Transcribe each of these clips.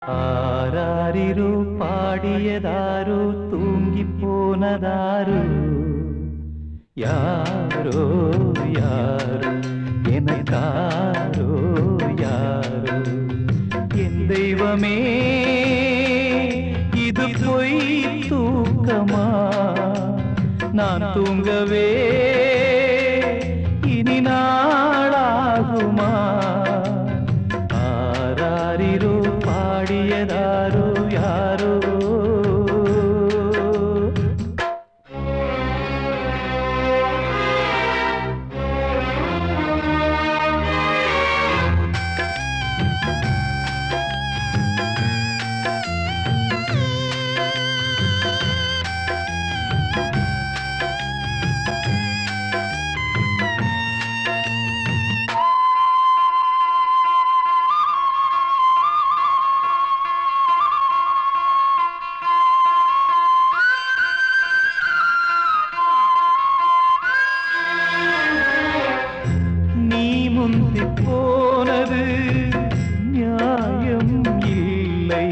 ஆராரிரோ பாடியதாரோ தூங்கி போனதாரோ யாரோ யாரோ எனக்காரோ யாரோ என் தெய்வமே இது பொய் தூக்கமா நான் தூங்கவே இனி நாளாகுமா ஆராரிரோ பாடியதாரோ யாரோ முந்தி போனது நியாயம் இல்லை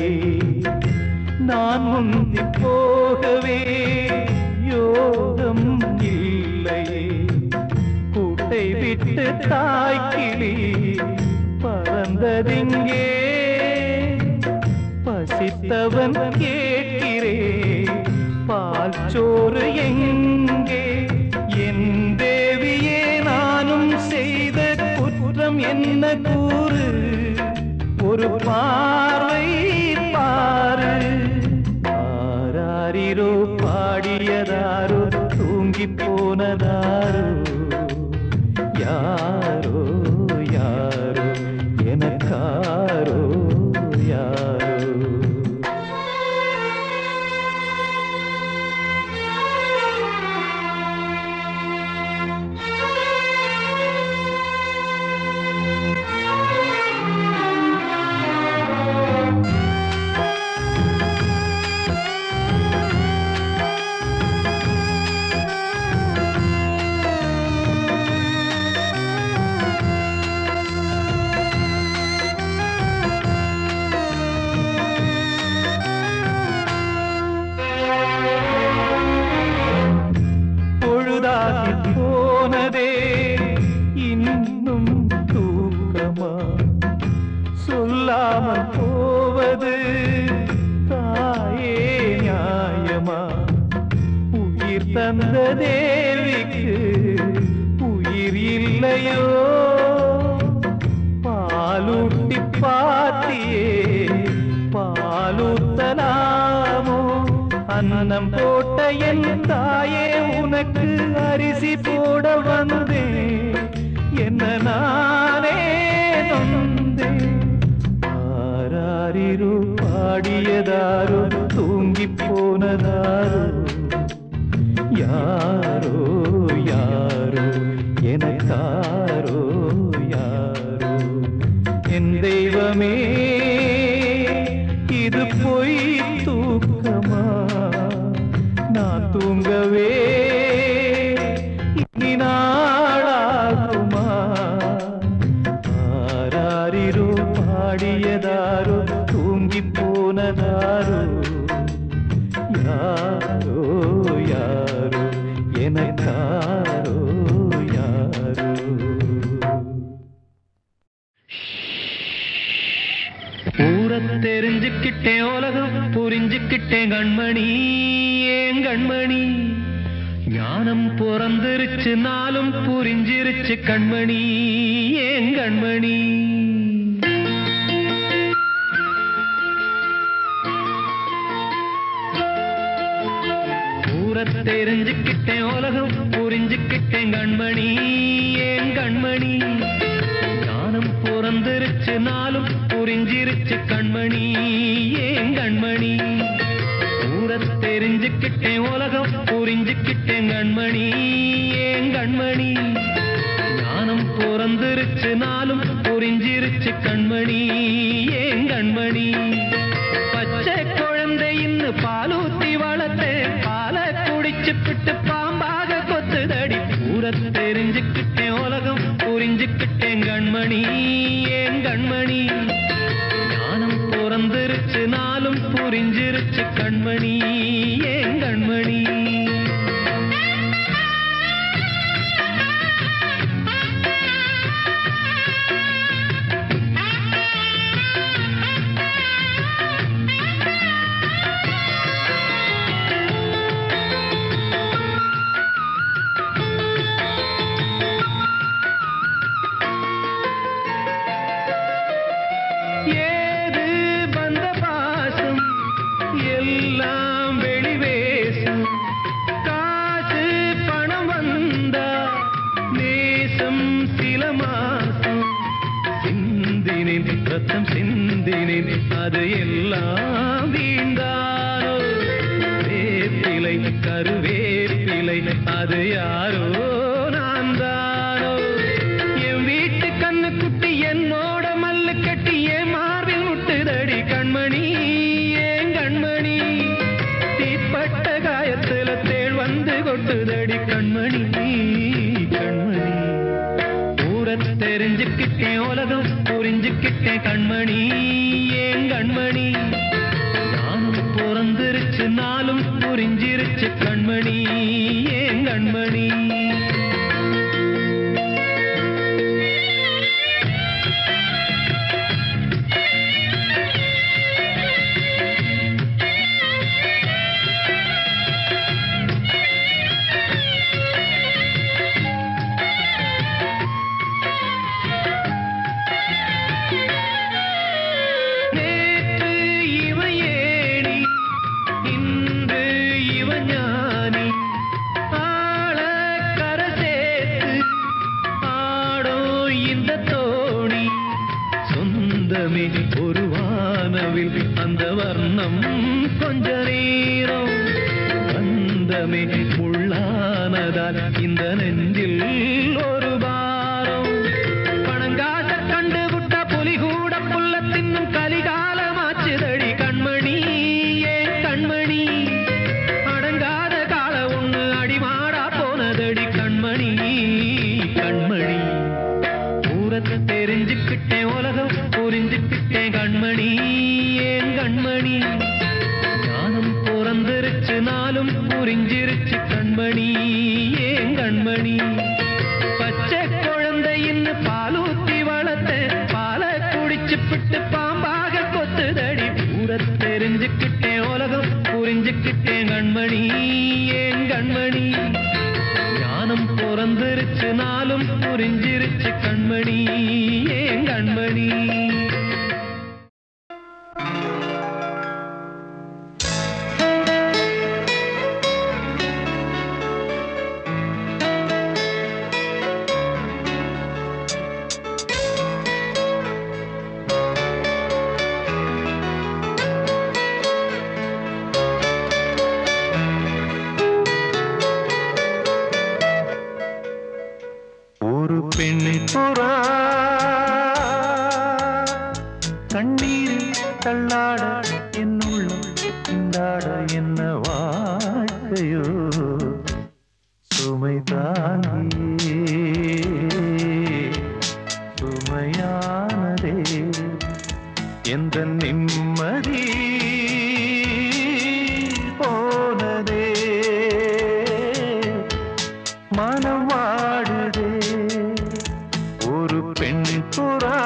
நான் முந்தி போகவே யோகம் இல்லை கூட்டை விட்டு தாய்க்கிளி பறந்ததிங்கே பசித்தவன் கேட்கிறே பால் சோறு எங்கே என் தேவியே நானும் செய்த குற்றம் என்ன கூறு ஒரு பார்வை பாரு ஆராரிரோ பாடியதாரோ தூங்கி போனதாரோ யாரோ யாரோ எனக்காரோ யாரோ போனதே இன்னும் தூக்கமா சொல்லாமல் போவது தாயே நியாயமா உயிர் தந்த தேவிக்கு உயிர் இல்லையோ பாலூட்டி பாத்தியே பாலூத்தலாமோ அன்னம் போட்ட என் தாயே உனக்கு அரிசி போட வந்தேன் என்ன நானே நொந்தேன் ஆராரிரோ பாடியதாரோ தூங்கி போனதாரோ யாரோ யாரோ எனக்காரோ யாரோ என் தெய்வமே இது பொய் தூக்கமா நான் தூங்கவே இனி நாளாகுமா ஆராரிரோ பாடியதாரோ தூங்கி போனதாரோ யாரோ யாரோ எனக்காரோ யாரோ ஊரத் தெரிஞ்சுக்கிட்டேன் உலகம் புரிஞ்சுக்கிட்டேன் கண்மணி ஏன் கண்மணி ஞானம் பிறந்திருச்சு நாளும் புரிஞ்சிருச்சு கண்மணி ஏன் கண்மணி ஊரத் தெரிஞ்சுக்கிட்டேன் உலகம் புரிஞ்சுக்கிட்டேன் கண்மணி ஏன் கண்மணி ஞானம் பிறந்திருச்சு நாளும் புரிஞ்சிருச்சு கண்மணி ஏன் கண்மணி ஊரத் தெரிஞ்சுக்கிட்டேன் உலகம் புரிஞ்சுக்கிட்டேன் கண்மணி ஏன் கண்மணி ஞானம் பிறந்திருச்சு நாளும் புரிஞ்சிருச்சு கண்மணி ஏன் கண்மணி பச்சை குழந்தை இன்னும் பாலூத்தி வளர்த்து பாலை குடிச்சு பிட்டு பாம்பாக கொத்துதடி ஊரத் தெரிஞ்சுக்கிட்டேன் உலகம் புரிஞ்சுக்கிட்டேன் கண்மணி ஏன் கண்மணி ஞானம் பிறந்திருச்சு கண்மணி ஏன் கண்மணி. அது எல்லாம் வீண்டாரோ வேப்பிலை கருவேப்பிலை அது யாரோ நான் தானோ. என் வீட்டு கண்ணு குட்டி என்னோட மல்லு கட்டி என் மார்பில் முட்டுதடி கண்மணி ஏன் கண்மணி. தீப்பட்ட காயத்துல தேள் வந்து கொட்டுதடி கண்மணி கண்மணி. ஊரை தெரிஞ்சுக்கிட்டேன் உலகம் புரிஞ்சுக்கிட்டேன் கண்மணி ஏன் கண்மணி. நானும் பிறந்திருச்சு நாளும் புரிஞ்சிருச்சு கண்மணி ஏன் கண்மணி. ஒரு வானவில் அந்த வர்ணம் கொஞ்ச நேரம் வந்தமே உள்ளானதால் இந்த நெஞ்சில் ஒரு பாரம். பணங்காச கண்டு விட்ட புலி கூட புல்ல தின்னும் கலிகாலமாச்சுதடி கண்மணி ஏன் கண்மணி. அடங்காத கால ஒண்ணு அடிமாடா போனதடி கண்மணி கண்மணி. ஊரத்தை தெரிஞ்சுக்கிட்டேன் உலகம் புரிஞ்சுக்கிட்டேன் கண்மணி ஏன் கண்மணி. ஞானம் பிறந்திருச்சு நாளும் புரிஞ்சிருச்சு கண்மணி ஏன் கண்மணி. பச்சை குழந்தை இன்னும் பாலூத்தி வளர்த்த பால குடிச்சு பிட்டு பாம்பாக கொத்துதடி. ஊரை தெரிஞ்சுக்கிட்டேன் உலகம் புரிஞ்சுக்கிட்டேன் கண்மணி ஏன் கண்மணி. ஞானம் பிறந்திருச்சு நாளும் புரிஞ்சிருச்சு கண்மணி ஏன் கண்மணி. கண்ணீரில் தள்ளாட என்னுள்ளம் திண்டாட என்ன வாழ்க்கையோ சுமை தாங்கி சுமையானதே எந்த நிம்மதி போனதே மனம் வாடுதே ஒரு பெண் புறா.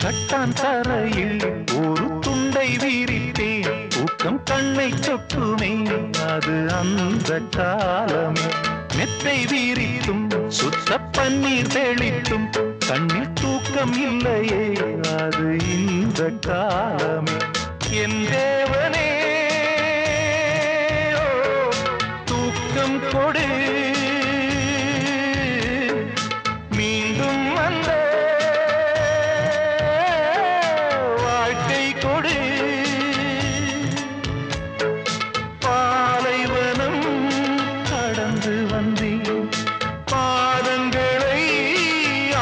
கட்டான் தரையில் ஒரு துண்டை விரித்தேன் தூக்கம் கண்ணை சொட்டுமே அது அந்த காலமே. மெத்தை விரித்தும் சுத்த பன்னீர் தெளித்தும் கண்ணில் தூக்கம் இல்லையே அது இந்த காலமே. என் தேவனே சொர்க்கம் கொடு மீண்டும் அந்த வாழ்க்கை கொடு பாலைவனம் கடந்து வந்தேன் பாதங்களை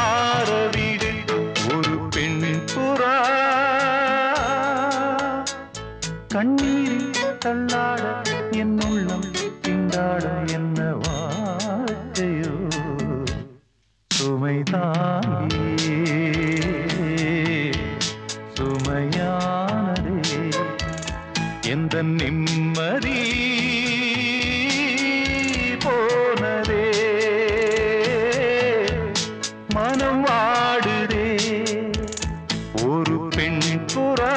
ஆரவிடு ஒரு பெண் புறா கண்ணீரில் தள்ளாட என் உள்ளம் திண்டாட என்ன வாழ்க்கையோ சுமைதாங்கி சுமையானதே எந்த நிம்மதி போனதே மனம் வாடுதே ஒரு பெண் புறா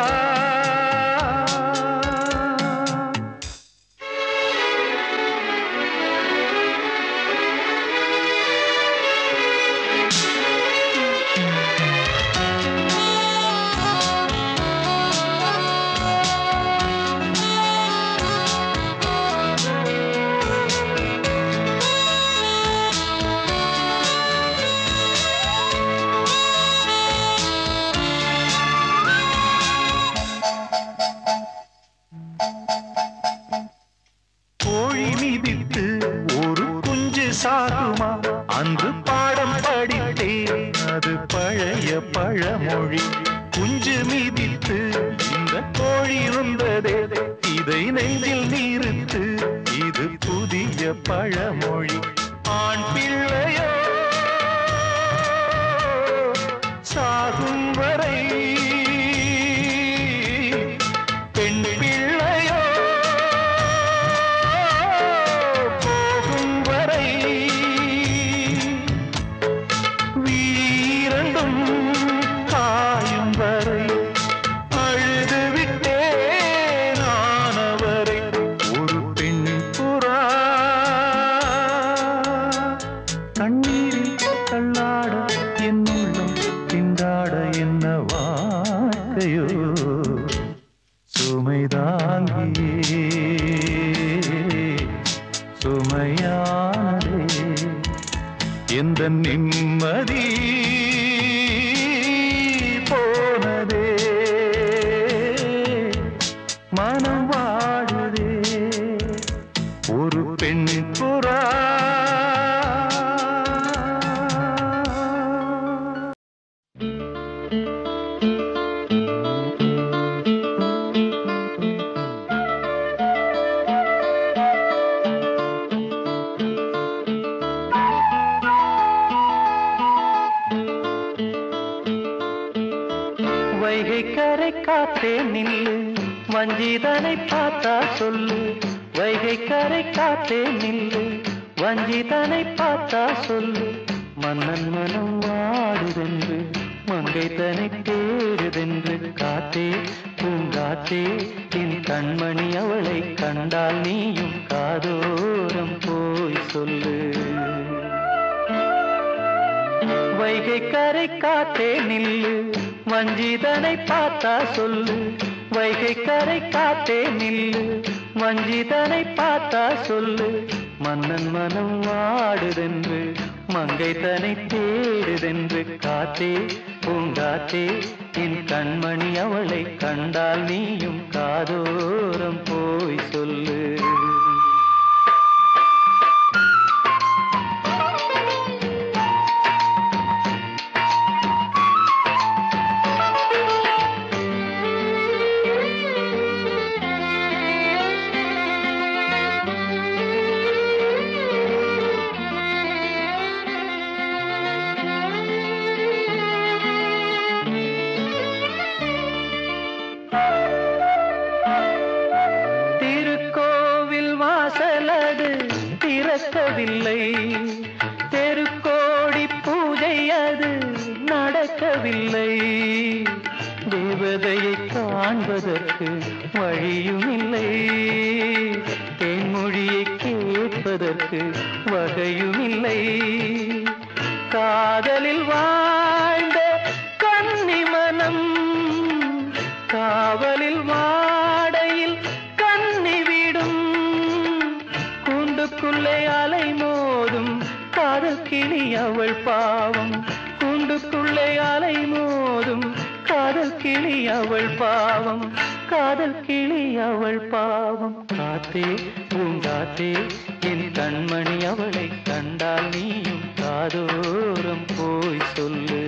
சாகுமா அன்று பாடம் படித்தேன் அது பழைய பழமொழி குஞ்சு மீதித்து இந்த கோழி இருந்ததே இதை நெஞ்சில் நிறுத்து இது புதிய பழமொழி ஆண் பிள்ளையோ சாகும் வரை பெண் பிள்ளையோ சுமைதாங்கி சுமையானதே எந்த நிம்மதி போனதே மனம் வாடுதே ஒரு பெண் புறா வைகை கரை காத்தே நில்லு வஞ்சிதனை பார்த்தா சொல்லு வைகை கரை காத்தே நில்லு வஞ்சிதனை பார்த்தா சொல்லு மன்னன் மனம் வாடுதென்று மங்கை தனை தேடுதென்று காத்தே பூங்காத்தே என் கண்மணி அவளை கண்டால் நீயும் காதோரம் போய் சொல்லு வைகை கரை காத்தே நில்லு வஞ்சிதனை பார்த்தா சொல்லு வைகை கரை காத்தே நில்லு வஞ்சிதனை பார்த்தா சொல்லு மன்னன் மனம் வாடுதென்று மங்கை தனை தேடுதென்று காத்தே பூங்காத்தே என் கண்மணி அவளை கண்டால் நீயும் காதோரம் போய் சொல்லு திறக்கவில்லை தெருக்கோடி பூஜை அது நடக்கவில்லை தேவதையை காண்பதற்கு வழியும் இல்லை தேன்மொழியை கேட்பதற்கு வகையும் இல்லை காதலில் வாழ்ந்த கன்னி மனம் காவலில் வாடையில் கன்னி விடும் கூண்டுக்குள்ளே அவள் பாவம் கூண்டுக்குள்ளே அலை மோதும் காதல் கிளி அவள் பாவம் காதல் கிளி அவள் பாவம் காத்தே பூங்காத்தே என் கண்மணி அவளை கண்டால் நீயும் காதோரம் போய் சொல்லு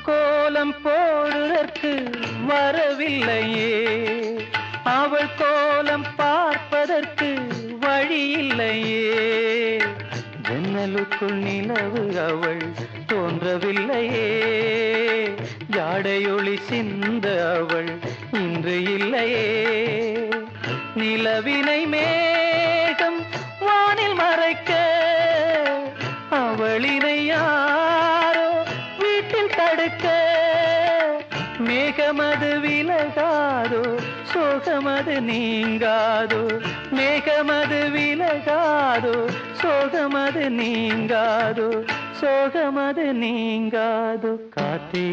கோலம் போடுவதற்கு வரவில்லையே அவள் கோலம் பார்ப்பதற்கு வழி இல்லையே ஜன்னலுக்குள் நிலவு அவள் தோன்றவில்லையே ஜாடையொளி சிந்த அவள் இன்று இல்லையே நிலவினை மேகம் வானில் மறைக்க அவளினை யாரோ வீட்டில் தடுக்க மேகமது விலகாதோ சோகமது நீங்காதோ மேகமது விலகாதோ சோகமது நீங்காதோ சோகமது நீங்காதோ காத்தே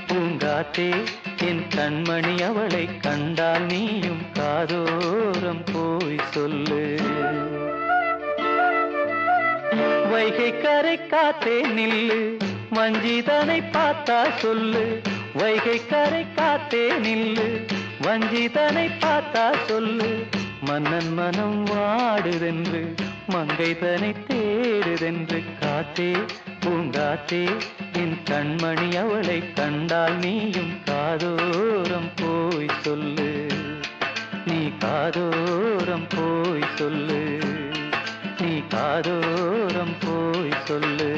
பூங்காத்தே என் கண்மணி அவளை கண்டால் நீயும் காதோரம் போய் சொல்லு வைகை கரை காத்தே நில்லு வஞ்சிதனை பார்த்தா சொல்லு வைகை கரை காத்தே நில்லு வஞ்சிதனை பார்த்தா சொல்லு மன்னன் மனம் வாடுதென்று மங்கை தனை தேடுதென்று காத்தே பூங்காத்தே என் கண்மணி அவளை கண்டால் நீயும் காதோரம் போய் சொல்லு நீ காதோரம் போய் சொல்லு நீ காதோரம் போய் சொல்லு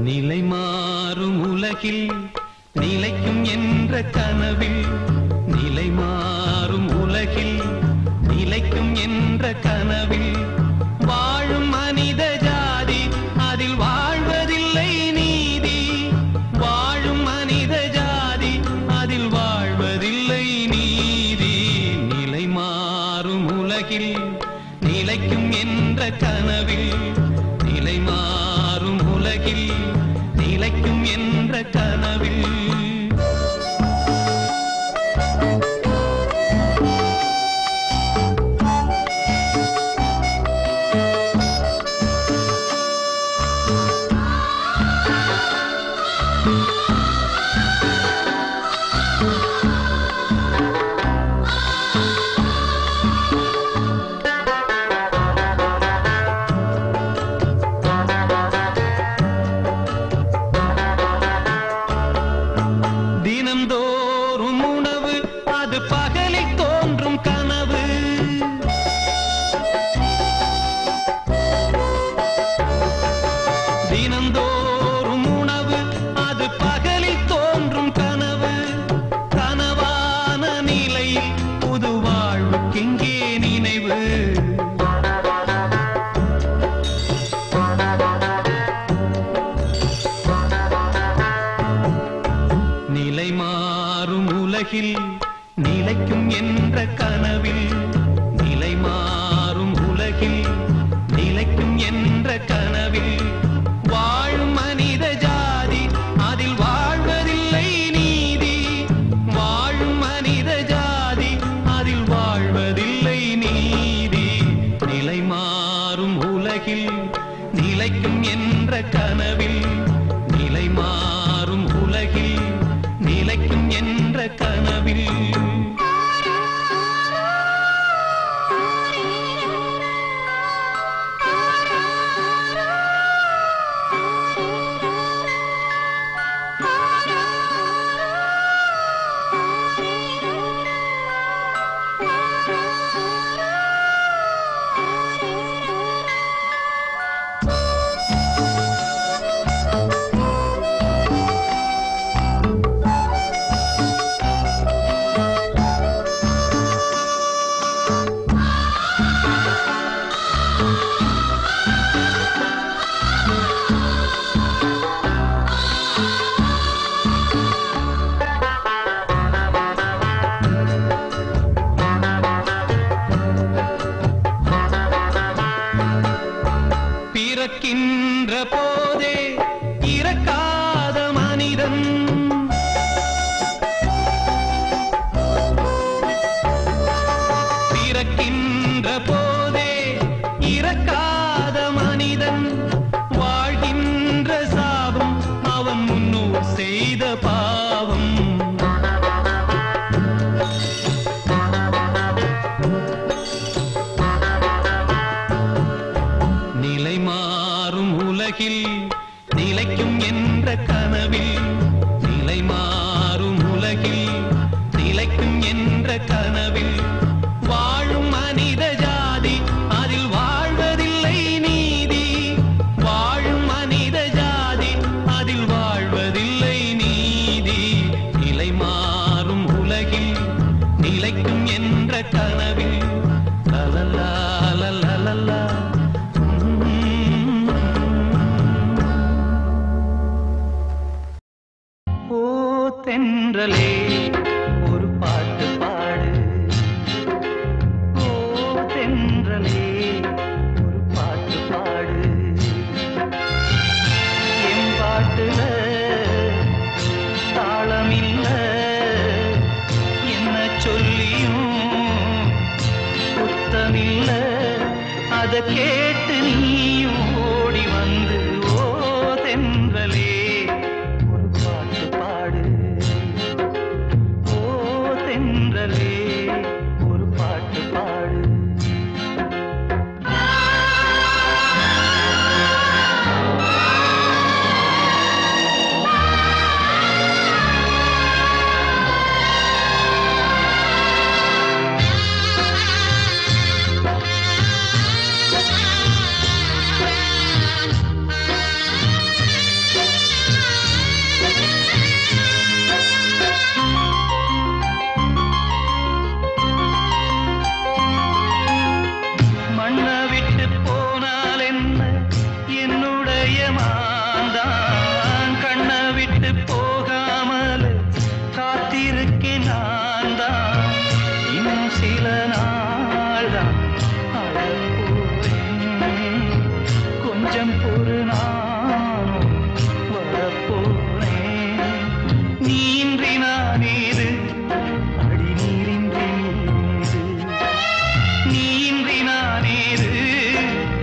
நிலை மாறும் உலகில் நிலைக்கும் என்ற கனவில் நிலை மாறும் உலகில் நிலைக்கும் என்ற கனவில் வாழும் மனித ஜாதி அதில் வாழ்வதில்லை நீதி வாழும் மனித ஜாதி அதில் வாழ்வதில்லை நீதி நிலை மாறும் உலகில் நிலைக்கும் என்ற கனவில் நிலை மாறும் உலகில் நிலைக்கும் என்ற கனவில் தினந்தோறும் உணவு அது பகலில் தோன்றும் கனவு தினந்தோறும் உணவு அது பகலில் தோன்றும் கனவு கனவான நிலையில் புது வாழ்வுக்கெங்கே நினைவு நிலை மாறும் உலகில் நிலைக்கும் என்ற கனவில் நிலை மாறும் உலகில் நிலைக்கும் என்ற கனவில் வாழும் மனித ஜாதி அதில் வாழ்வதில்லை நீதி வாழும் மனித ஜாதி அதில் வாழ்வதில்லை நீதி நிலை மாறும் உலகில் நிலைக்கும் என்ற கனவில் நிலை மாறும் உலகில் நிலைக்கும் என்ற கனவில் உலகில் நிலைக்கும் என்ற கனவில் நிலை மாறும் உலகில் நிலைக்கும் என்ற கனவில் வாழும் மனித ஜாதி அதில் வாழ்வதில்லை நீதி. வாழும் மனித ஜாதி அதில் வாழ்வதில்லை நீதி. நிலை மாறும் உலகில் நிலைக்கும் என்ற கனவில் லலலா லலலா. ஓ தென்றலே ஒரு பாட்டு பாடு. ஓ தென்றலே ஒரு பாட்டு பாடு. என் பாட்டுல தாளமில்ல என்ன சொல்லியும் குத்தமில்ல. அத கேட்டு நீயும் ஓடி வந்து ஓ தென்றலே ஒரு பாட்டு பாடு. ஓ தென்றலே ஒரு பாட்டு பாடு. மண்ணை விட்டு போனால் என்ன என்னுடைய மாந்தான். கண்ணை விட்டு போகாமல் காத்திருக்கேன் நான் தான். இன்னும் சில நாள் தான் அழப்போறேன். கொஞ்சம் பொறு நானும் வரப்போறேன். நீன்றி நான் ஏது அடி நீரின்றி நீது. நீன்றி நானேது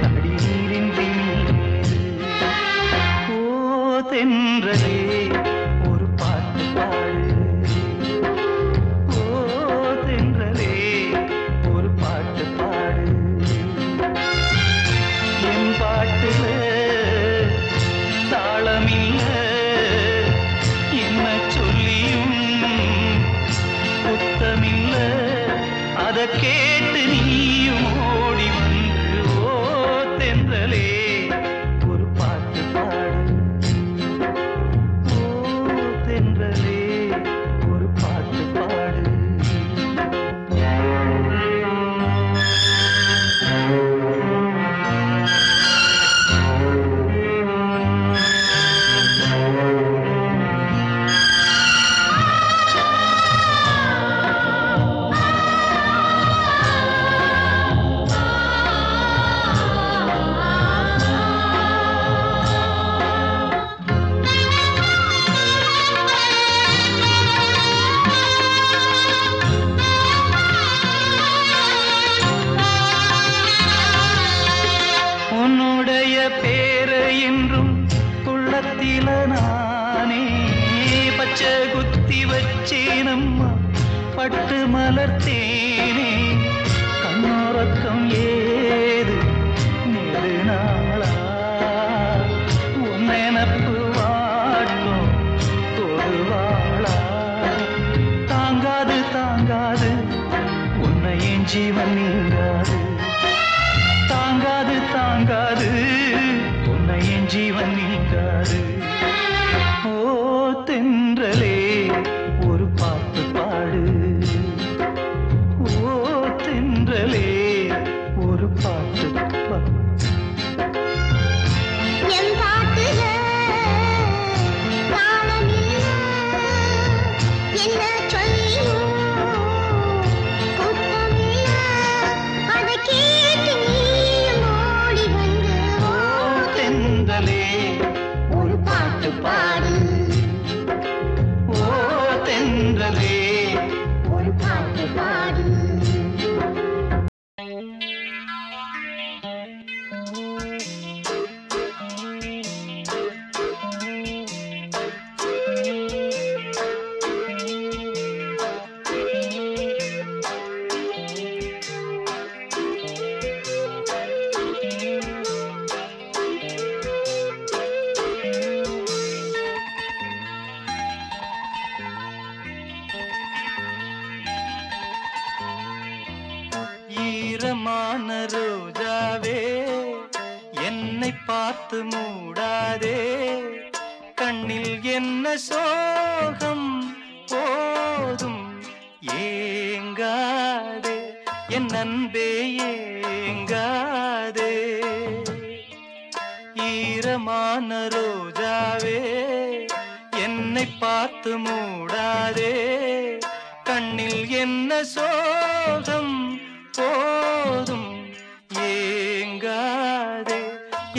அடி நீரின்றி நீது. ஓ தென்றலே ஒரு பாட்டு பாடு. ஓ தென்றலே ஒரு பாட்டு பாடு. என் பாட்டுல தாளமில்ல என்ன சொல்லியும் குத்தமில்ல. அத கேட்டு நீயும் ஓடி வந்து ஓ தென்றலே ஒரு பாட்டு பாடு. ஓ தென்றலே ஒரு பாட்டு பாடு. உன்னுடைய பேரு என்றும் உள்ளத்தில நானே பச்சை குத்தி வச்சேனம்மா பட்டு மலர்த்தேனே. கண்ணோரக்கம் ஏது நெடுநாளா உன் நினப்பு வாட்டும் தொடுவாளா. தாங்காது தாங்காது உன்னை என் ஜீவன் நீங்காது. தாங்காது தாங்காது உன்னை என் ஜீவன் நீங்காது. ஓ தென்றலே ஒரு பாட்டு பாடு. ஓ தென்றலே ஒரு பாட்டு பாடு. என் பாட்டுல தாளமில்ல என்ன சொல்லியும் குத்தமில்ல. அத கேட்டு நீயும் ஓடி வந்து ஓ தென்றலே ஒரு பாட்டு பாடு. ஓ தென்றலே ஒரு பாட்டு பாடு. கண்ணில் என்ன சோகம் போதும் ஏங்காதே என் அன்பே ஏங்காதே ஈரமான ரோஜாவே என்னை பார்த்து மூடாதே கண்ணில் என்ன சோகம் போதும் ஏங்காதே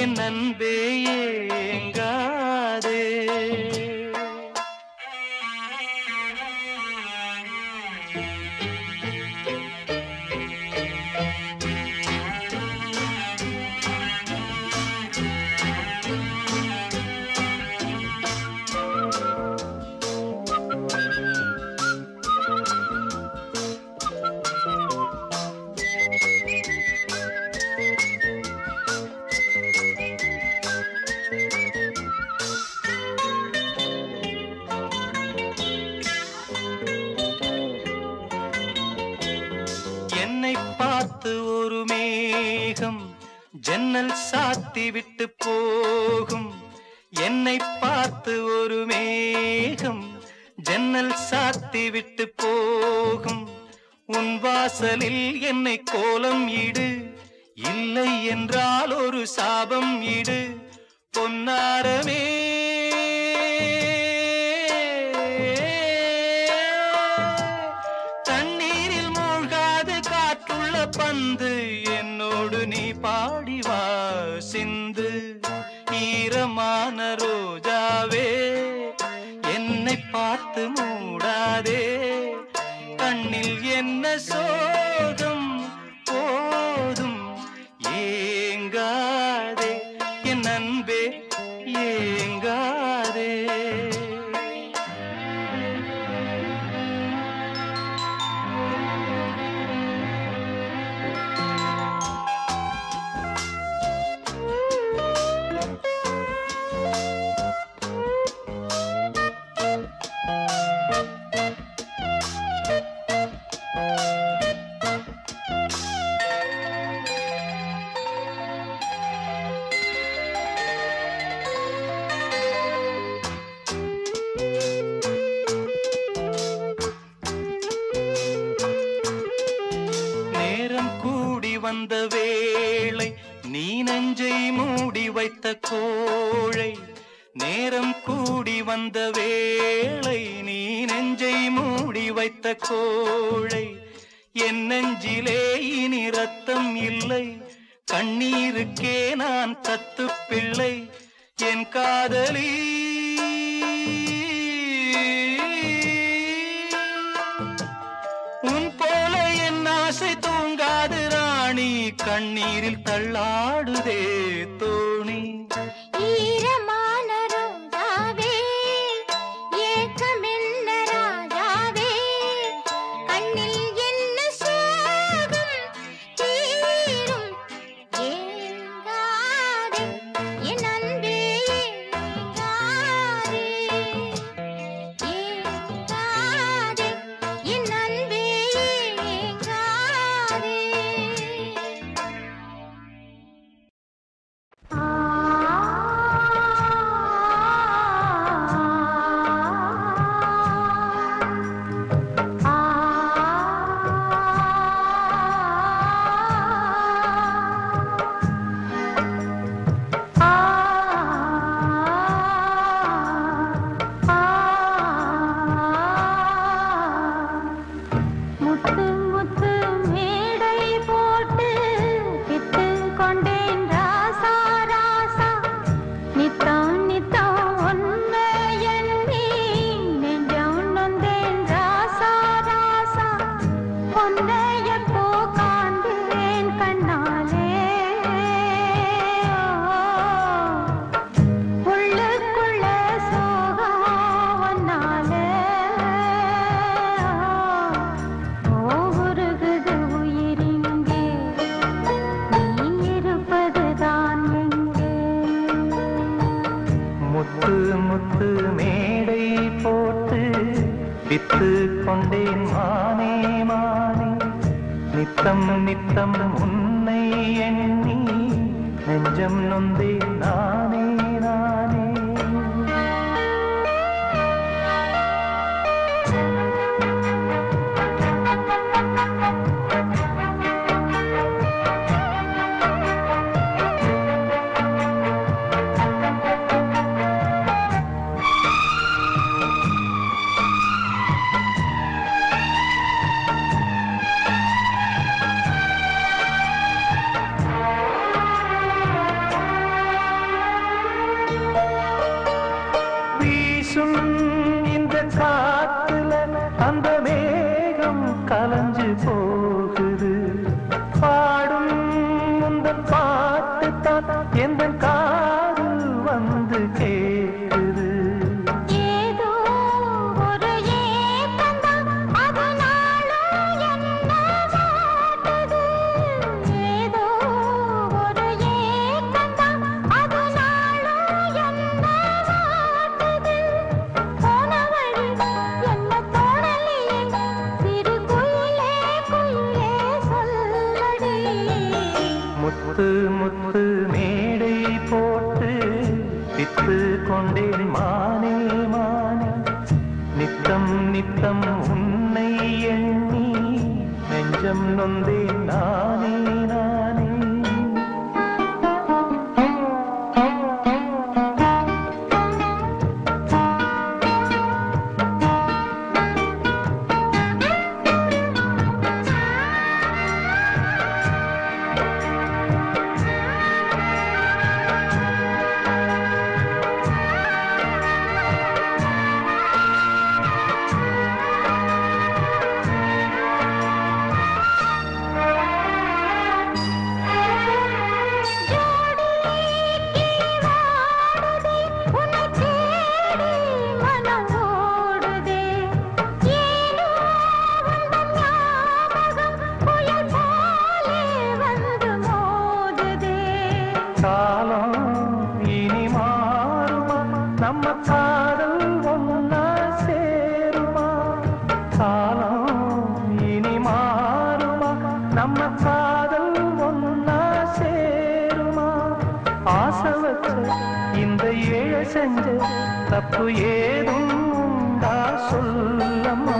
என் அன்பே ஏங்காதே என்னை பார்த்து ஒரு மேகம் ஜன்னல் சாத்தி விட்டு போகும் என்னை பார்த்து ஒரு மேகம் ஜன்னல் சாத்தி விட்டு போகும் உன் வாசலில் என்னை கோலம் இடு இல்லை என்றால் ஒரு சாபம் இடு பொன்னாரமே பந்து என்னோடு நீ பாடிவா சிந்து ஈரமான ரோஜாவே என்னை பார்த்து மூடாதே கண்ணில் என்ன சோகம் போதும் ஏங்காதே என் அன்பே ஏங்காதே வந்த வேளை நீ நெஞ்சை மூடி வைத்த கோழை நேரம் கூடி வந்த வேளை நீ நெஞ்சை மூடி வைத்த கோழை என் நெஞ்சிலே இனி ரத்தம் இல்லை கண்ணீருக்கே நான் தத்து பிள்ளை என் காதலி உன் போல என் ஆசை தூங்காது ராணி கண்ணீரில் தள்ளாடுதே தோணி ஈரமான ரோஜாவே ஏக்கமென்ன ராஜாவே கண்ணில் என்ன சோகம் தீரும் ஏங்காதே என் அன்பே ஏங்காதே ஏங்காதே என் அன்பே ஏங்காதே முத்து முத்து மேடை போட்டு விட்டு கொண்டேன் ராசா ராசா நித்தம் நித்தம் ஒன்னை எண்ணி நெஞ்சம் நொந்தேன் ராசா ராசா உன்னைய போ காண்பேன் கண்ணாலே உள்ளுக்குள்ள சோகம் ஒன்னாலே உருகுது உயிரிங்கே நீ இருப்பதுதான் எங்கே முத்து முத்து மேடை போட்டு வித்து கொண்டேன் மானே மானே நித்தம் நித்தம் உன்னை எண்ணி நெஞ்சம் நொந்தேன் நானே நானே வீசும் இந்த காத்துல அந்த மேகம் கலஞ்சு போகுது. பாடும் இந்த பாட்டு தான் எந்த காது வந்து கேட்குது. ஏதோ ஒரு ஏக்கம்தான் அதனாலும் என்ன வாட்டுது. ஏதோ ஒரு ஏக்கம்தான் அதனாலும் என்ன வாட்டுது. போன வழி என்ன தோணலையே சிறு குயிலே குயிலே சொல்லடி. முத்து முத்து மேடை போட்டு வித்து கொண்டேன் மானே மானே. நித்தம் நித்தம் உன்னை எண்ணி நெஞ்சம் நொந்தேன் நானே நானே. தப்பு ஏதும் உண்டா சொல்லம்மா.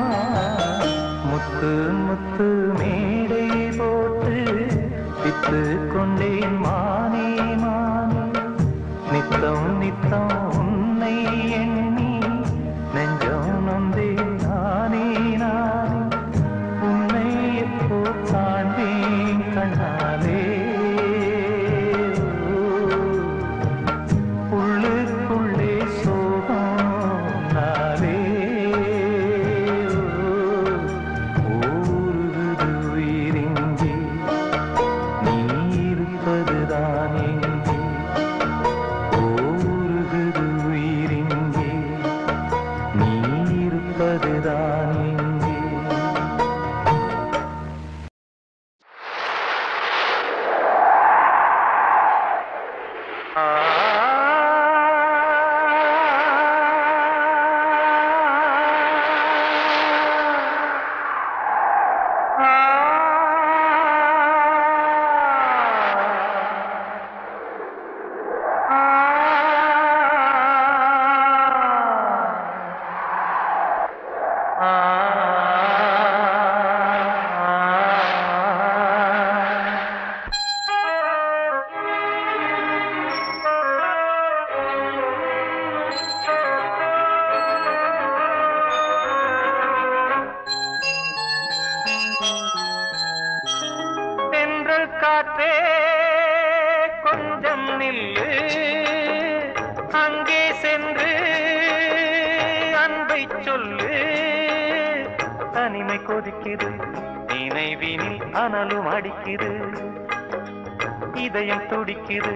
முத்து முத்து மேடை போட்டு வித்து கொண்டேன் மானே மானே. நித்தம் நித்தம் உன்னை எண்ணி நெஞ்சம் நொந்தேன் நானே நானே. உன்னை எப்போ காண்பேன் கண்ணாலே. உள்ளுக்குள்ளே சோகம் நாளே. ஊருது உயிரின்றி நீ இருப்பதுதான் எங்கே. ஊருது உயிரின்றி நீ இருப்பதுதான் எங்கே. காற்றே கொஞ்சம் நில்லு, அங்கே சென்று அன்பை சொல்லு. தனிமை கொதிக்குது, நினைவினில் அனலும் அடிக்குது, இதயம் துடிக்குது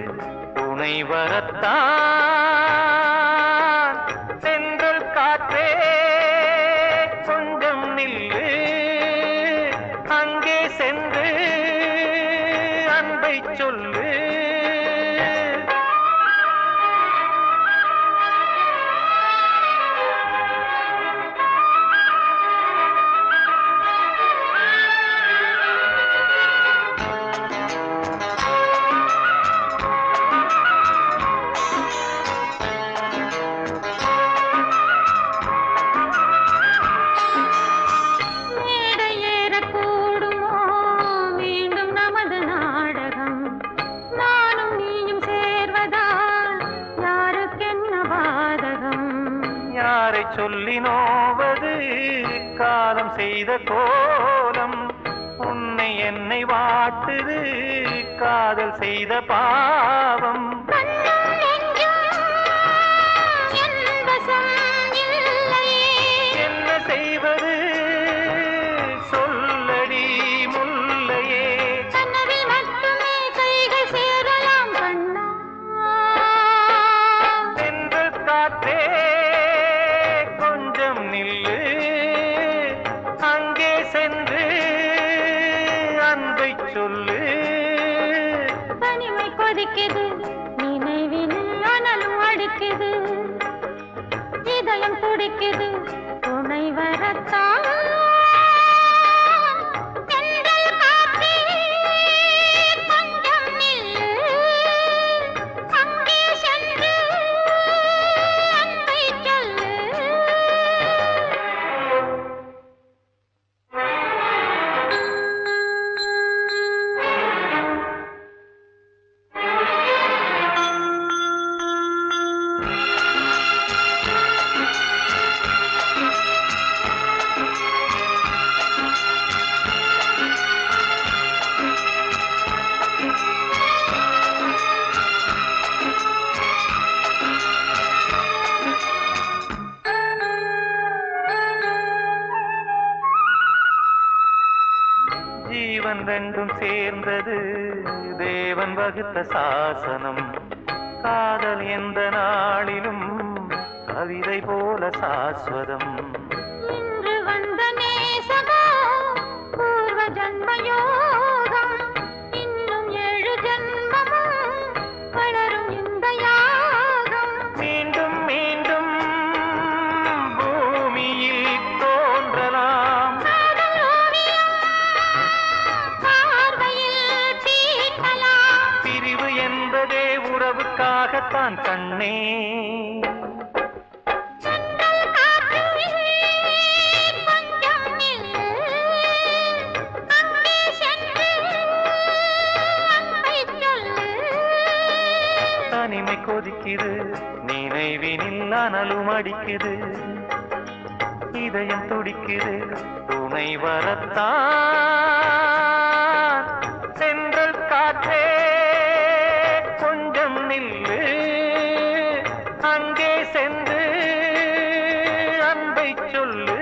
துணை வரத்தான். சென்றல் காற்றே கொஞ்சம் நில்லு, அங்கே சென்று அன்பை சொல்லு. சொல்லி நோவது காலம் செய்த கோலம், உன்னை என்னை வாட்டுது காதல் செய்த பாவம். ரெண்டும் சேர்ந்தது தேவன் வகுத்த சாசனம். காதல் எந்த நாளிலும் கவிதை போல சாஸ்வதம். இன்று வந்த நேசகம் பூர்வ ஜன்மயோகம், இன்னும் 7 ஜன்மமும் வளரும் இந்த யாகம். மீண்டும் மீண்டும் பூமியில் தோன்றலாம், பார்வையில் தீட்டலாம். பிரிவு என்பதே உறவுக்காகத்தான் கண்ணே. தனிமை கொதிக்குது, நினைவினில் அனலும் அடிக்குது, இதயம் துடிக்குது துணை வரத்தான். சென்றல் காற்றே கொஞ்சம் நில்லு, அங்கே சென்று அன்பை சொல்லு.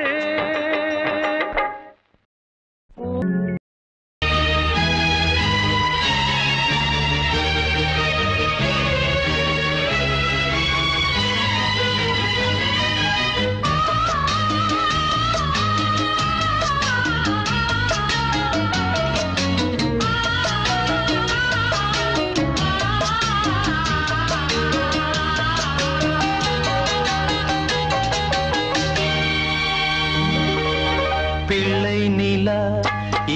பிள்ளை நிலா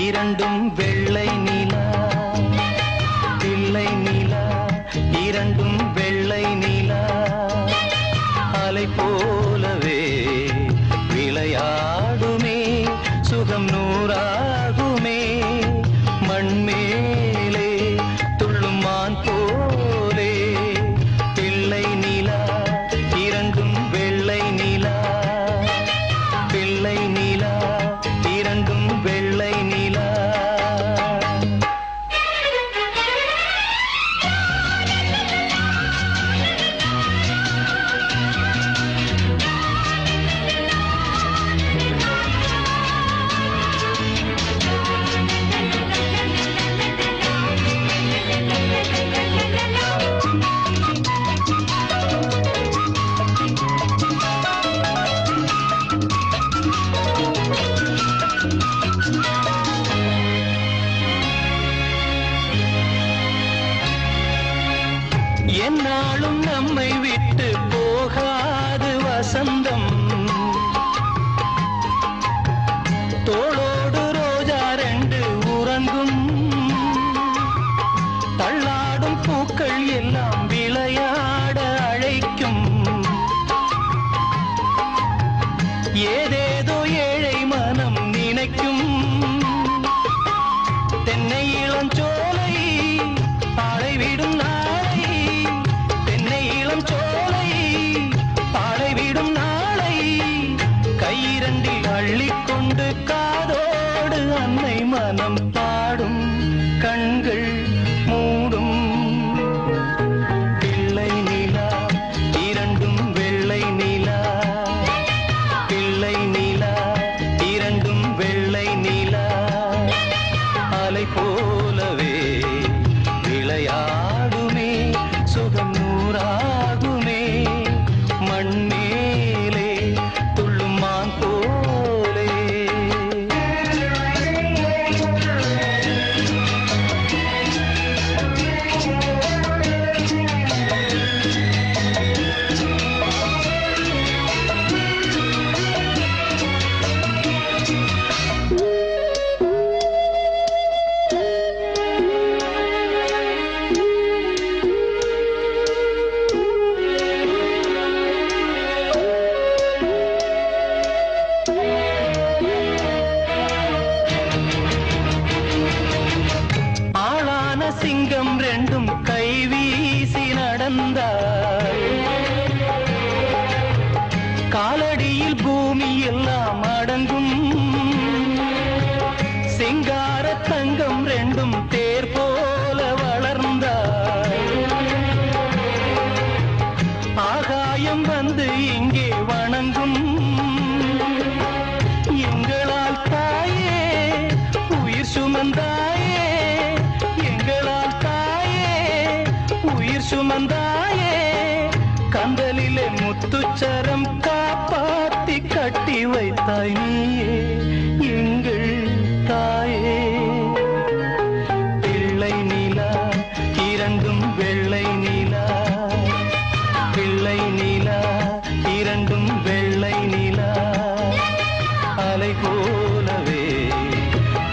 இரண்டும் வெள்ளை நிலா, பிள்ளை நிலா இரண்டும் வெள்ளை நிலா, அலை போலவே விளையாடுமே, சுகம் நூறாகுமே, மண்மேலே துள்ளும் மான் போலே. பிள்ளை நிலா இரண்டும் வெள்ளை நிலா, பிள்ளை நிலா இரண்டும் வெள்ளை நிலா. என்னாலும் நம்மை விட்டு போகாது வசந்தம், தோளோடு ரோஜா 2 உறங்கும், தள்ளாடும் பூக்கள் எல்லாம் விளையாட அழைக்கும், ஏதேதோ ஏழை மனம் நினைக்கும். தென்னை இளஞ்சோலை பாழைவிடும் நாளை, தென்னை இளஞ்சோலை பாழைவிடும் நாளை, கையிரண்டில் அள்ளிக்கொண்டு காதோடு அன்னை மனம் பாடும், கண்கள் மூடும். பிள்ளை நிலா இரண்டும் வெள்ளை நிலா, பிள்ளை நிலா இரண்டும் வெள்ளை நிலா, அலை போலவே விளையாடுமே, சுகம் நூறாகுமே, மண்மேலே துள்ளும் மான் போலே. சிங்கம் 2 கை வீசி நடந்தார், காலடியில் பூமி எல்லாம் அடங்கும், சிங்கார தங்கம் 2 தேர் போல வளர்ந்தார், ஆகாயம் வந்து இங்கே வணங்கும், எங்களால் தாயே உயிர் சும சுமந்தாயே எங்களால் தாயே உயிர் சுமந்தாயே கந்தலிலே முத்துச்சரம் காப்பாத்தி கட்டி வைத்தாய் நீயே எங்கள் தாயே பிள்ளை நிலா இரண்டும் வெள்ளை நிலா பிள்ளை நிலா இரண்டும் வெள்ளை நிலா அலை போலவே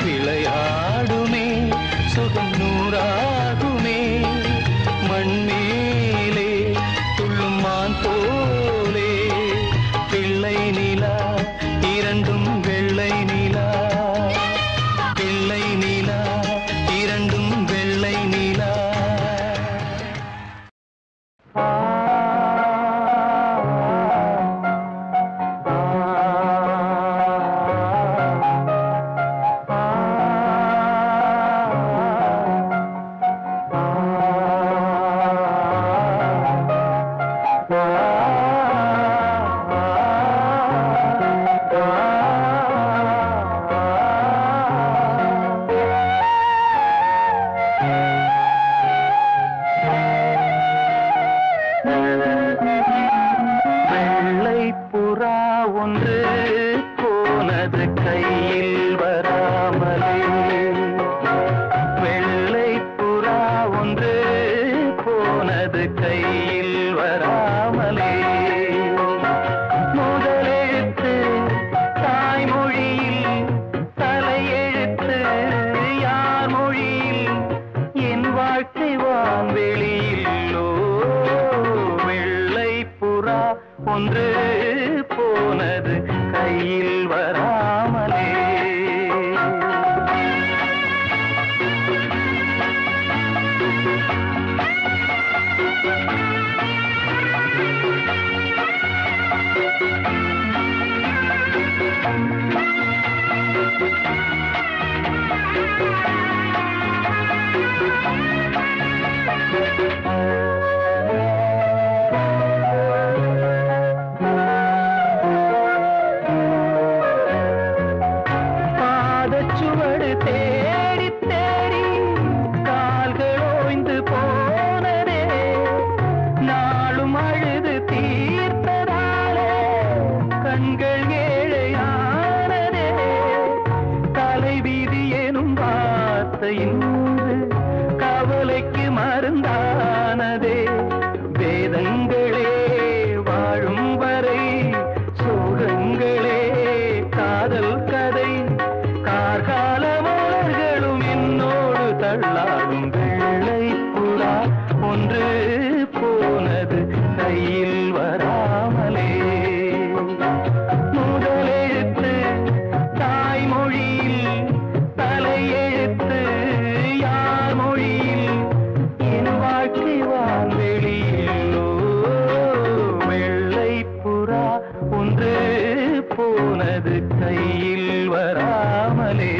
விளையாடுமே சுகம் நூறாகுமே மண்மேலே துள்ளும் மான் போலே பிள்ளை நிலா இரண்டும் வெள்ளை நிலா பிள்ளை நிலா இரண்டும் வெள்ளை நிலா ஒன்று போனது கையில் வராமலே கவலைக்கு மருந்தானதே வேதங்களே வாழும் வரை சோகங்களே காதல் கதை கார்கால மலர்களும் என்னோடு தள்ளாடும் வெள்ளை புறா ஒன்று போனது கையில் வராமலே முதலெழுத்து தாய்மொழியில் தலையெழுத்து ஒன்று போனது கையில் வராமலே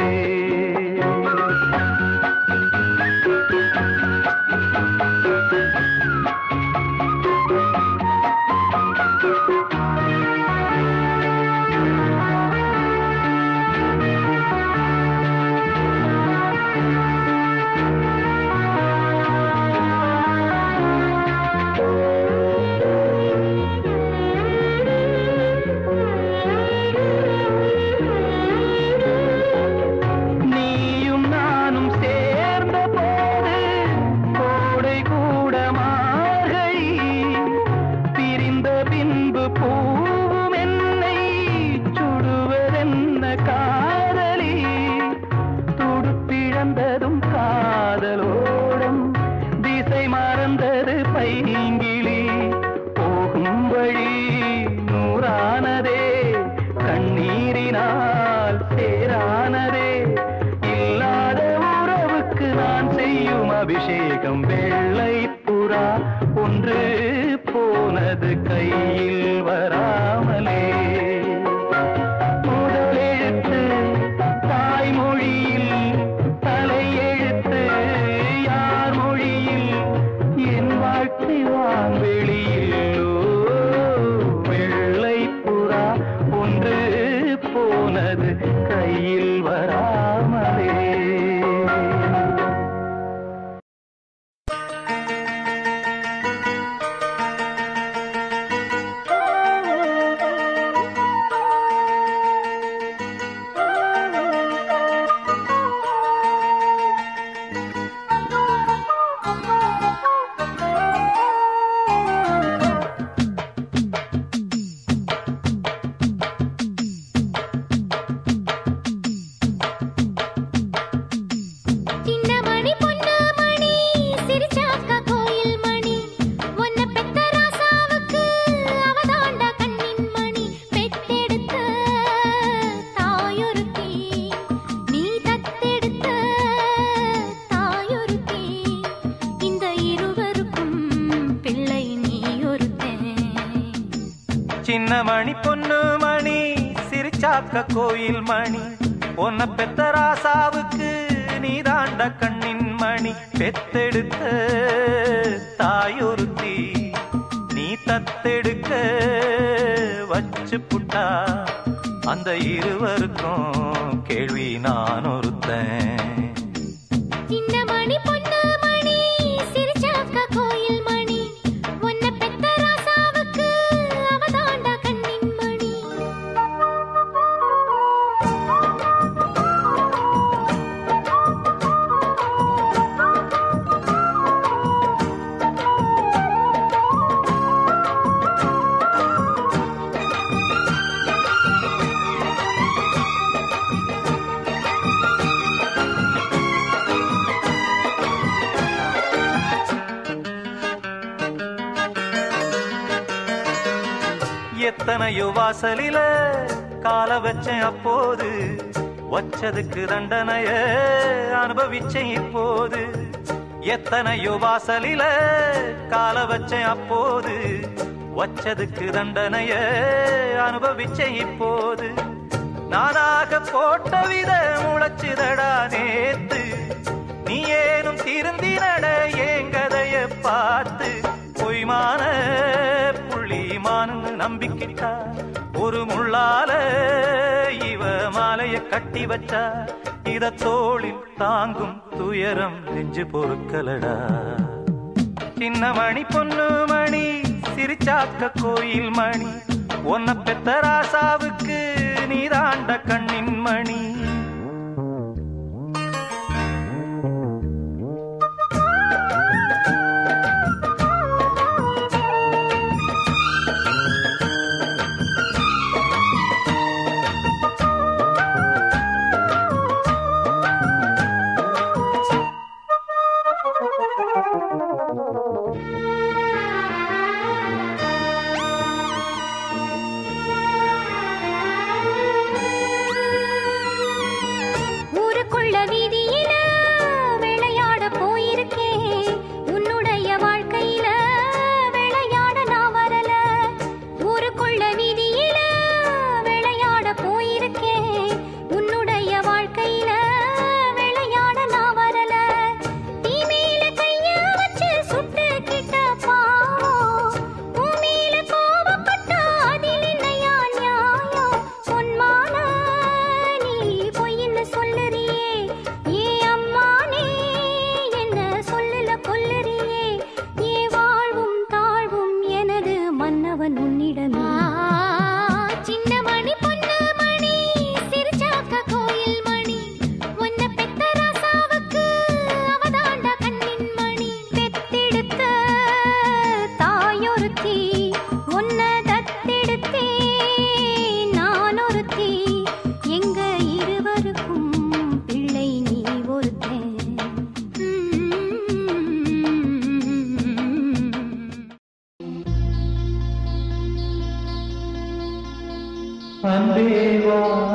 காதலோடம் திசை மறந்தது பைங்கிளி போகும் வழி நூறானதே கண்ணீரினால் சேரானதே இல்லாத உறவுக்கு நான் செய்யும் அபிஷேகம் வெள்ளை புறா ஒன்று போனது கையில் வரா சின்ன மணி பொண்ணு மணி சிரிச்சாக்க கோயில் மணி உன்னை பெத்த ராசாவுக்கு நீ தாண்ட கண்ணின் மணி பெத்தெடுத்த தாயொருத்தி நீ தத்தெடுக்க வச்சு புட்டா அந்த இருவருக்கும் கேள்வி நான் ஒருத்தன். சின்ன மணி பொண்ணு மணி சிரிச்சாக்க கோயில் மணி உன்னை பெத்த ராசாவுக்கு அவதாண்ட கண்ணின் மணி. எத்தனையோ வாசலில கால வச்சேன் அப்போது வச்சதுக்கு தண்டனைய அனுபவிச்சேன் இப்போது. எத்தனையோ வாசலில கால வச்சேன் அப்போது வச்சதுக்கு தண்டனைய அனுபவிச்சேன் இப்போது. நானாக போட்ட வித முளைச்சுதடா நேத்து நீ ஏனும் திருந்தினட ஏங்கதைய பார்த்து பொய்மான புள்ளிமானு நம்பிக்கிட்டா ஒரு முள்ளால இவ மாலைய கட்டி வச்சா இத தோளில் தாங்கும் துயரம் நெஞ்சு பொறுக்கலடா. சின்ன மணி பொண்ணு மணி சிரிச்சாக்க கோயில் மணி உன்னை பெத்த ராசாவுக்கு நீ தாண்ட கண்ணின் மணி.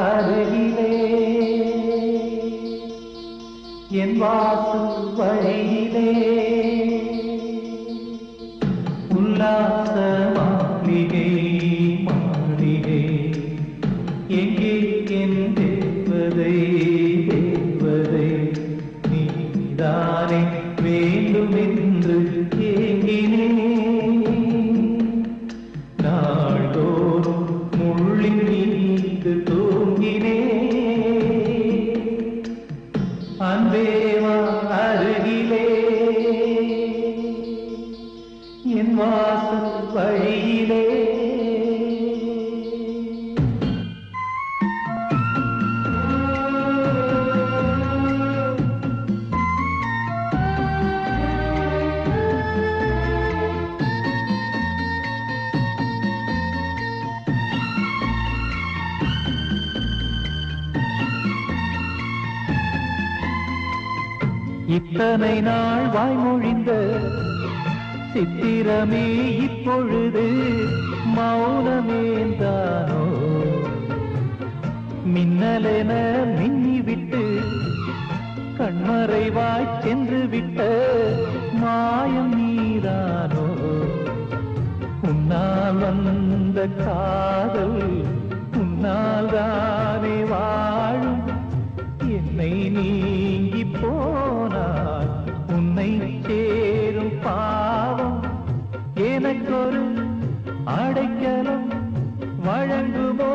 அருகிலே என் வாசல் வழியிலே உல்லாச மாளிகை மாளிகை எங்கே என் தேவதை தேவதை நீதானே வேண்டும் என்று ஏங்கினேன். நாள்தோறும் முள்ளின் மீது தூங்கினேன். அன்பேவா அருகிலே என் வாசல் வழியிலே இத்தனை நாள் வாய்மொழிந்த சித்திரமே இப்பொழுது மௌனமேந்தானோ? மின்னலென மின்னிவிட்டு கண்மறைவாய் சென்று விட்ட மாயம் நீதானோ? உன்னால் வந்த இந்த காதல் உன்னால் தானே வாழும். என்னை நீங்கி போனால் உன்னை சேரும் பாவம். எனக்கொரு அடைக்கலம் வழங்குமோ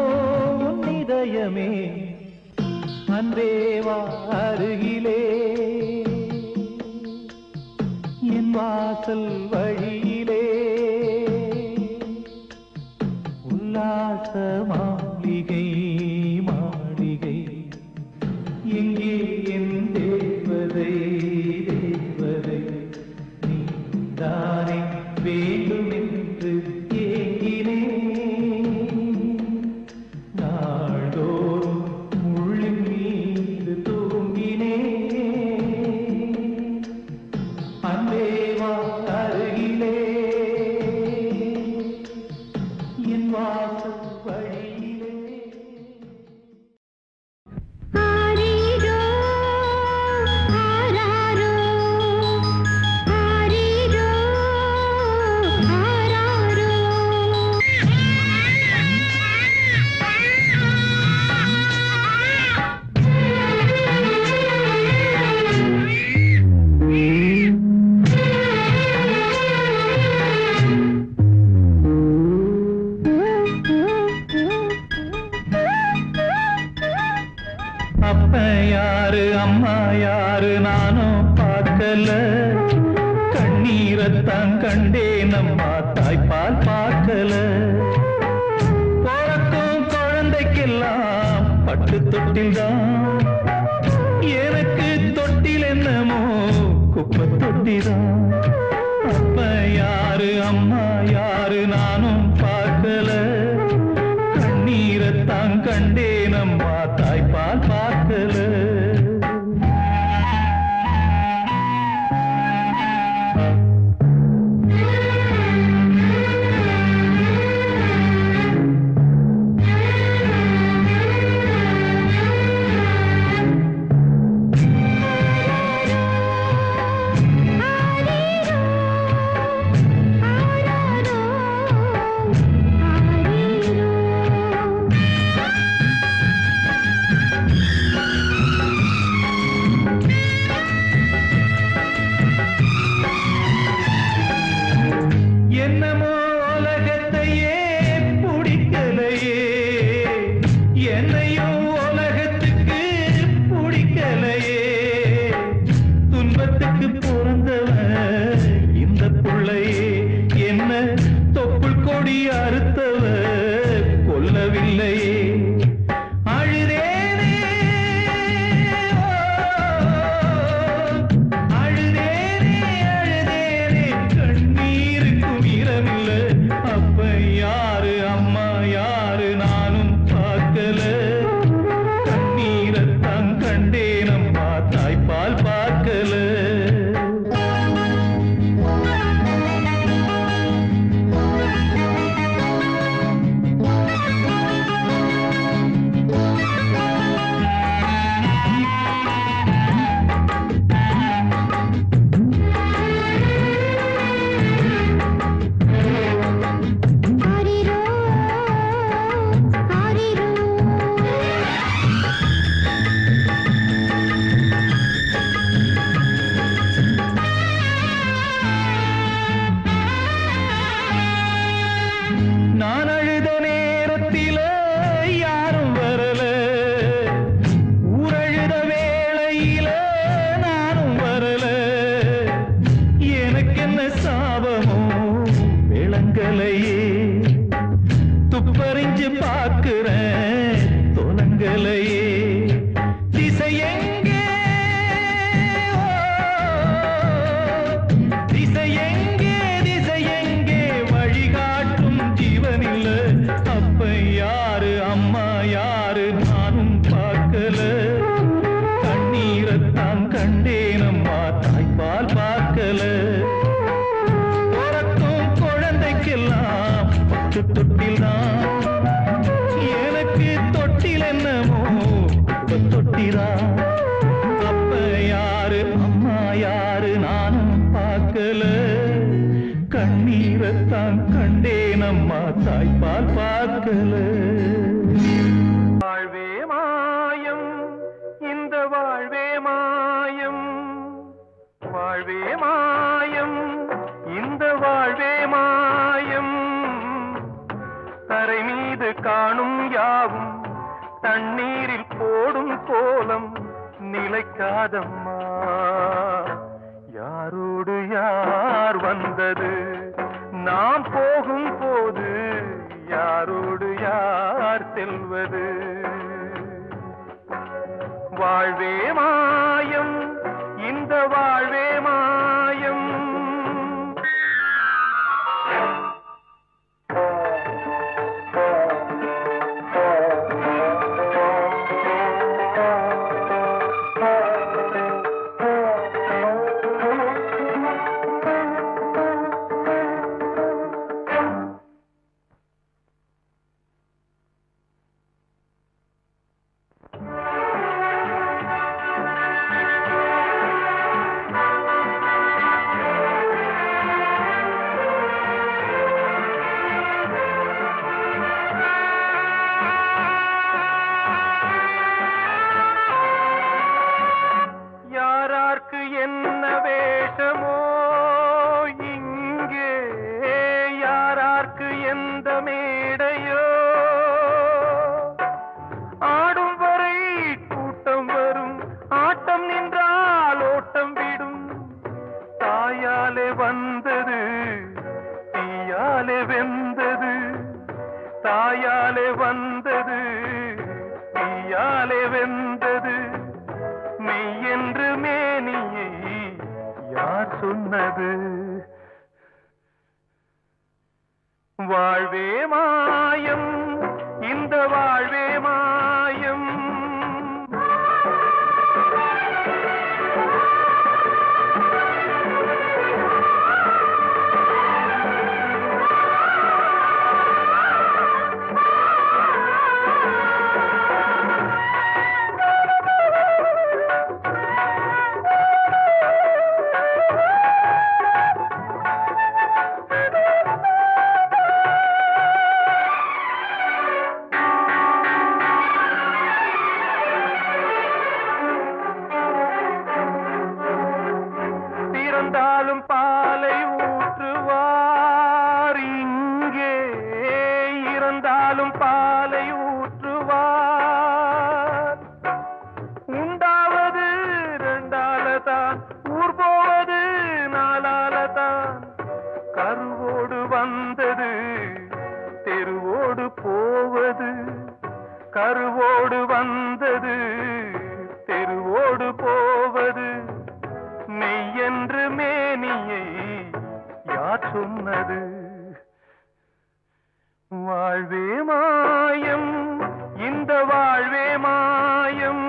உன் இதயமே? அன்பேவா அருகிலே என் வாசல் வழியிலே உல்லாச மாளிகை மாளிகை எங்கே என் தேவதை தேவதை நீ தானே வேண்டும் என்று ஏங்கினேன். நாள்தோறும் முள்ளின் மீது தூங்கினேன். அன்பேவா அருகிலே என் வாசல் வழியிலே. ஆரீரோ ஆராரோ ஆரீரோ ஆராரோ. அப்ப யாரு அம்மா யாரு நானும் பார்க்கல. கண்ணீரத்தான் கண்டேன் அம்மா தாய்ப்பால் பார்க்கல. பிறக்கும் குழந்தைக்கெல்லாம் பட்டு தொட்டில் தான். எனக்கு தொட்டில் என்னமோ குப்பை தொட்டிதான். அப்ப யாரு அம்மா யாரு நானும் பார்க்கல. கண்ணீரத்தான் கண்டேன் அம்மா தாய்ப்பால் பார்க்கல. என்னமோ உலகத்தையே பிடிக்கலையே. என்னையும் உலகத்துக்கு பிடிக்கலையே. துன்பத்துக்கு பிறந்தவன் இந்த பிள்ளையே. என்ன தொப்புள் கொடி அறுத்தவ கொல்லவில்லையே. அழுதேனே அழுதேனே அழுதேனே கண்ணீருக்கும் இரமில்லை. அப்ப யாரு அம்மா யாரு நானும் பார்க்கல. கண்ணீரத்தான் கண்டேன் அம்மா தாய்ப்பால் பார்க்கல. ஆரீரோ ஆரீரோ. நான் அழுத நேரத்தில யாரும் வரல. ஊரழுத வேளையில நானும் வரல. எனக்கு என்ன சாபமோ விளங்கலையே. துப்பறிஞ்சு பார்க்கிறேன் தொலங்கலையே. திசையெங்கே திசையெங்கே திசையெங்கே வழிகாட்டும் ஜீவனில்ல. அப்ப யாரு அம்மா யாரு நானும் பார்க்கல. கண்ணீரத்தான் கண்டேன் அம்மா தாய்ப்பால் பார்க்கல. பிறக்கும் குழந்தைக்கெல்லாம் பட்டு தொட்டில் தான். எனக்கு தொட்டில் என்னமோ தாய்ப்பால் பார்க்கல. வாழ்வே மாயம் இந்த வாழ்வே மாயம், வாழ்வே மாயம் இந்த வாழ்வே மாயம். தரை மீது காணும் யாவும் தண்ணீரில் போடும் கோலம் நிலைக்காதம்மா. யாரோடு யார் வந்தது நாம் போகும் போது, யாரோடு யார் செல்வது. வாழ்வே மாயம் இந்த வாழ்வே மாயம். என்ன வேஷமோ இங்கே, யாரார்க்கு எந்த மேடையோ. ஆடும் வரை கூட்டம் வரும், ஆட்டம் நின்றால் ஓட்டம் விடும். தாயாலே வந்தது தீயாலே வெந்தது, தாயாலே வந்தது தீயாலே வெந்தது. மெய் என்று மேனியை யார் சொன்னது. வாழ்வே மாயம் இந்த வாழ்வே மாயம். இறந்தாலும் பாலை ஊற்றுவார் இங்கே, இறந்தாலும் பாலை ஊற்றுவார். உண்டாவது ரெண்டாலதான், ஊர் போவது நாலாலதான். கருவோடு வந்தது தெருவோடு போவது, கருவோடு வந்தது தெருவோடு போவது. மெய் என்று மேனியை யார் சொன்னது. வாழ்வே மாயம் இந்த வாழ்வே மாயம்.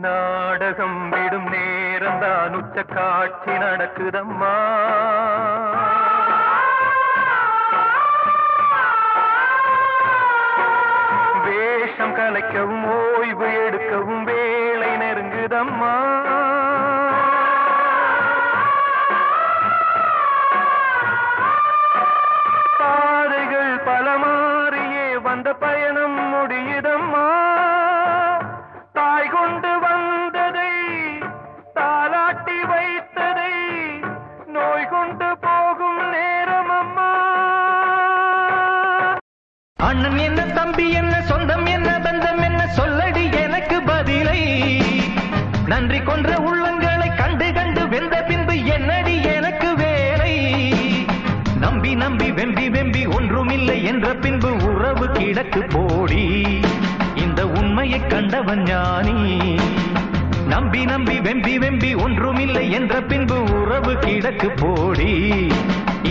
நாடகம் விடும் நேரம்தான் உச்ச காட்சி நடக்குதம்மா. வேஷம் கலைக்கவும் ஓய்வு எடுக்கவும் வேளை நெருங்குதம்மா. பாதைகள் பல மாறியே வந்த பயணம் முடியுதம்மா. தாய் கொண்டு வந்ததை தாலாட்டி வைத்ததை நோய் கொண்டு போகும் நேரம் அம்மா. அண்ணன் என்ன, தம்பி என்ன, சொந்தம் என்ன, பந்தம் என்ன, சொல்லடி எனக்கு பதிலை. நன்றி கொன்ற உள்ளங்களை கண்டு கண்டு வெந்த பின்பு என்னடி எனக்கு வேலை. நம்பி நம்பி வெம்பி வெம்பி ஒன்றுமில்லை என்ற பின்பு உறவு கிடக்கு போடி. இந்த உண்மை உண்மையை கண்டவன் ஞானி. நம்பி நம்பி வெம்பி வெம்பி ஒன்றுமில்லை என்ற பின்பு உறவு கிடக்கு போடி.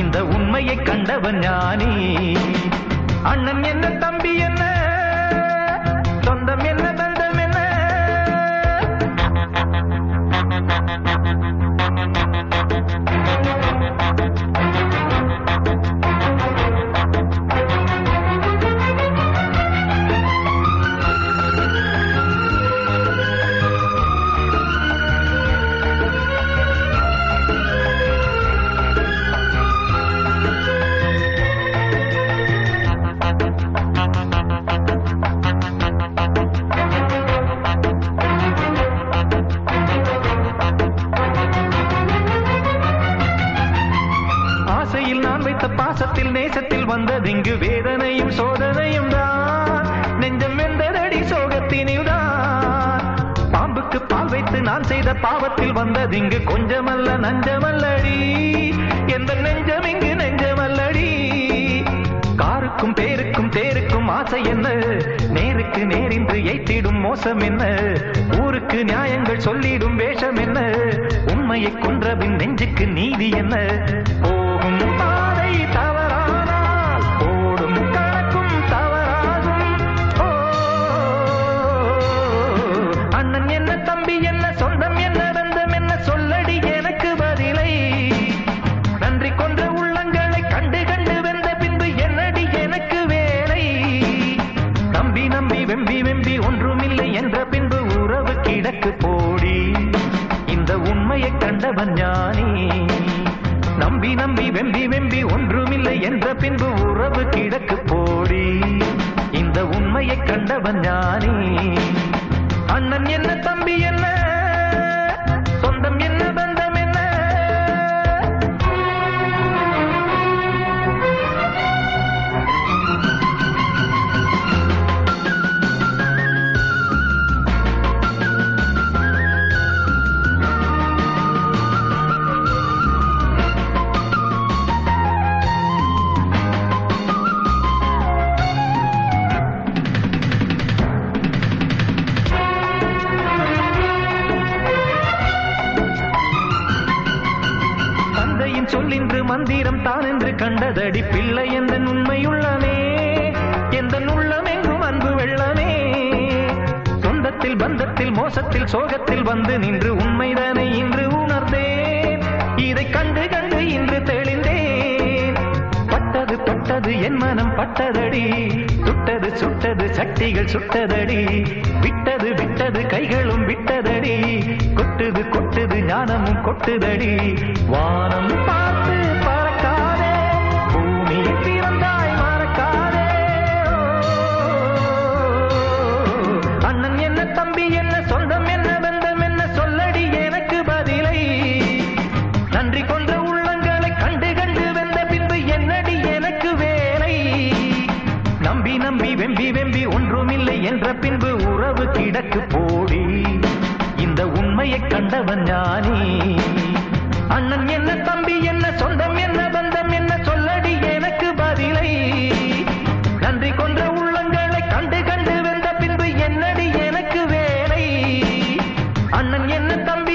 இந்த உண்மையை கண்டவன் ஞானி. அண்ணன் என்ன தம்பி என்ன சொந்தம் என்ன பந்தம் என்ன. நான் வைத்த பாசத்தில் நேசத்தில் வந்ததிங்கு வேதனையும் சோதனையும் தான். நெஞ்சம் வெந்ததடி சோகத்தினில் தான். பாம்புக்கு பால் வைத்து நான் செய்த பாவத்தில் வந்ததிங்கு கொஞ்சமல்ல நஞ்சமல்லடி. எந்த நெஞ்சம் இங்கு நெஞ்சமல்லடி. காருக்கும் பேருக்கும் தேருக்கும் ஆசை என்ன. நேருக்கு நேரின்று எய்த்திடும் மோசம் என்ன. ஊருக்கு நியாயங்கள் சொல்லிடும் வேஷம் என்ன. உண்மையை கொன்றபின் நெஞ்சுக்கு நீதி என்ன. போகும் பாதை தவறானால் ஓடும் கணக்கும் தவறாகும். ஓ அண்ணன் என்ன தம்பி என்ன சொந்தம் என்ன பந்தம் என்ன சொல்லடி எனக்கு பதிலை. நன்றி கொன்ற உள்ளங்களை கண்டு கண்டு வெந்த பின்பு என்னடி எனக்கு வேலை. நம்பி நம்பி வெம்பி வெம்பி ஒன்றுமில்லை என்ற பின்பு உறவு கிடக்கு போடி. இந்த உண்மையை கண்டவன் ஞானி. நம்பி நம்பி வெம்பி வெம்பி ஒன்றுமில்லை என்ற பின்பு உறவு கிடக்கு போடி. இந்த உண்மையை கண்டவன் ஞானி. அண்ணன் என்ன தம்பி என்ன சொந்தம் என்ன பந்தம் என்ன. சொல்லின்று மந்திரம் தான் என்று கண்டதடி பிள்ளை. எந்த உண்மையுள்ளமே எந்த உள்ளம் எங்கும் அன்பு வெள்ளமே. சொந்தத்தில் பந்தத்தில் மோசத்தில் சோகத்தில் வந்து நின்று உண்மைதானே இன்று உணர்ந்தேன். இதை கண்டு கண்டு இன்று தெளிந்தேன். பட்டது பட்டது என் மனம் பட்டதடி. சுட்டது சுட்டது சட்டிகள் சுட்டதடி. விட்டது விட்டது கைகளும் விட்டதடி. கொட்டுது கொட்டுது ஞானமும் கொட்டுதடி. வானம் பார்த்து பறக்காதே பூமியில் பிறந்தாய் மறக்காதே. அண்ணன் என்ன தம்பி என்ன சொந்தம் என்ன பந்தம் என்ன சொல்லடி எனக்கு பதிலை. நன்றி கொன்ற உள்ளங்களை கண்டு கண்டு வெந்த பின்பு என்னடி எனக்கு வேலை. நம்பி நம்பி வெம்பி வெம்பி ஒன்றுமில்லை என்ற பின்பு உறவு கிடக்கு போடி. இந்த உண்மையை கண்டவன் ஞானி. அண்ணன் என்ன தம்பி என்ன சொந்தம் என்ன பந்தம் என்ன சொல்லடி எனக்கு பதிலை. நன்றி கொன்ற உள்ளங்களை கண்டு கண்டு வெந்த பின்பு என்னடி எனக்கு வேலை. அண்ணன் என்ன தம்பி